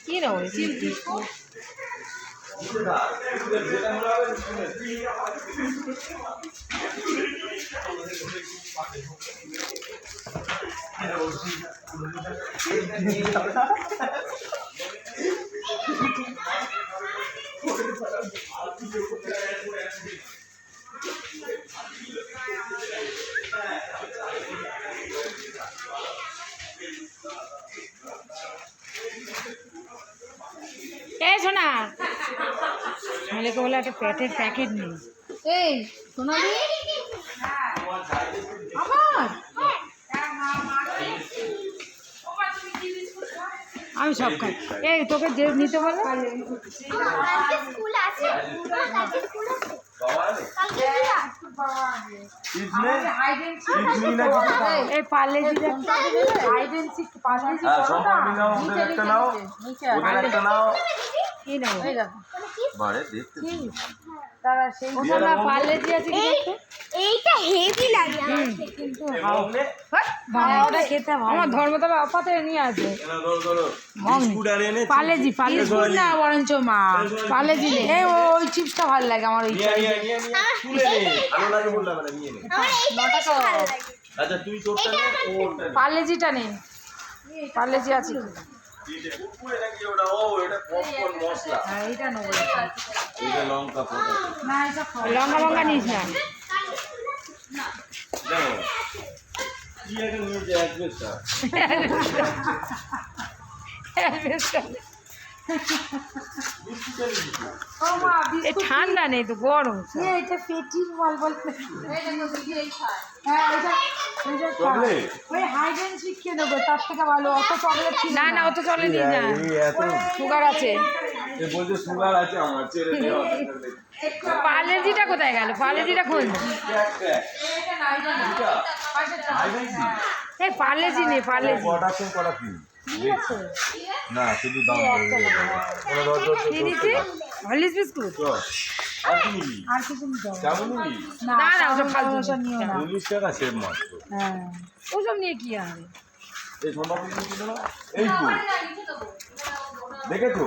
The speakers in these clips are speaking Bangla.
কি নেবো শোনা ছেলেকে বলে একটা প্যাটের প্যাকেট নেই। এই সোনালি আমার আমি সব খাই। এই তোকে যে নিতে বলে এই পার্লেজি আমার ধর্মতলা অপাতে নিয়ে আসবে পার্লেজি না বরঞ্চ মা পার্লেজি ওই চিপসটা ভালো লাগে আমার। ওই পার্লেজিটা নেই পার্লেজি আছে লঙ্কা লঙ্কা নিস না ঠান্ডা নেই তো গরম। এটা পেটির বল বল তার থেকে ভালো অত চকলেট না না অত চলে নি না সুগার আছে পার্লেজিটা কোথায় গেল পার্লেজিটা খোঁজ এই পার্লেজি নেই পার্লেজি না শুধু দাম হরলিক্স বিস্কুট আর কিছু না না ওসব ফালতু নিও না 40 টাকা সেভ মাত্র। হ্যাঁ ওসব নিয়ে কি হবে এই সম্পর্কে কিছু না এই তো দেখেছো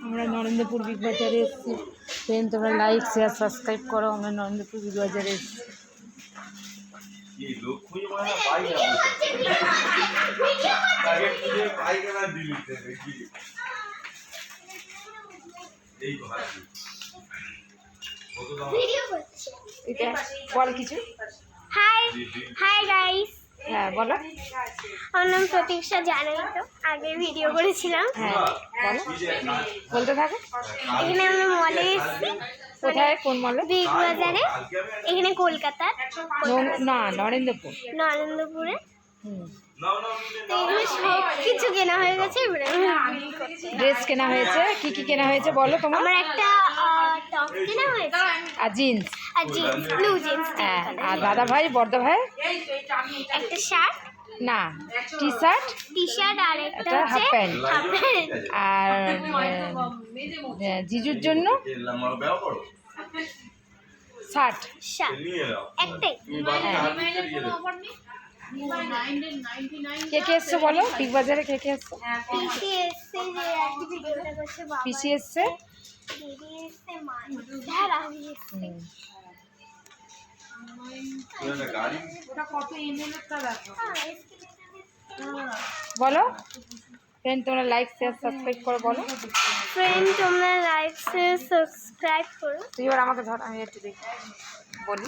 আমরা নরেন্দ্রপুর বিগ বাজারে এসেছি। ফ্রেন্ড তোমরা লাইক শেয়ার সাবস্ক্রাইব করো। আমরা নরেন্দ্রপুর বিগ বাজারে এসেছি। বল কিছু। High hi guys. হ্যাঁ বলো। আমার নাম প্রতীক্ষা, জানোই তো আগে ভিডিও করেছিলাম। হ্যাঁ বলো বলতে থাকো। এখানে আমরা মলে এসেছি। কোথায় কোন মলে? বিগ বাজারে এখানে কলকাতার না নরেন্দ্রপুর নরেন্দ্রপুরে। এখানে সব কিছু কেনা হয়ে গেছে। ড্রেস কেনা হয়েছে। কি কি কেনা হয়েছে বলো তোমার? আমার একটা টপ কেনা হয়েছে আর জিন্স ব্লু জিন্স। হ্যাঁ আর দাদা ভাই বড়দা ভাই একটা শার্ট না টি শার্ট আর একটা হাফ প্যান্ট আর জিজুর জন্য শার্ট একটাই। কে কে এসছে বলো বিগ বাজারে? কে কে এসছে? পিসি এসছে বলো। ফ্রেন্ড তোমরা লাইক শেয়ার সাবস্ক্রাইব করো বলো। ফ্রেন্ড তোমরা লাইক শেয়ার সাবস্ক্রাইব করো। তুই এবার আমাকে ধর আমি একটু দেখি বলি।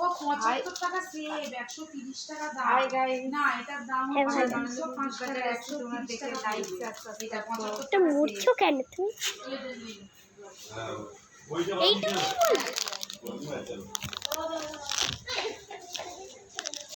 ও 75 টাকা সেভ 130 টাকা দাম। হাই গাইস না এটার দাম হচ্ছে 305 টাকা। 130 টাকা লাইক শেয়ার সাবস্ক্রাইব করো। এটা মুড়ছো কেন তুমি? এইটা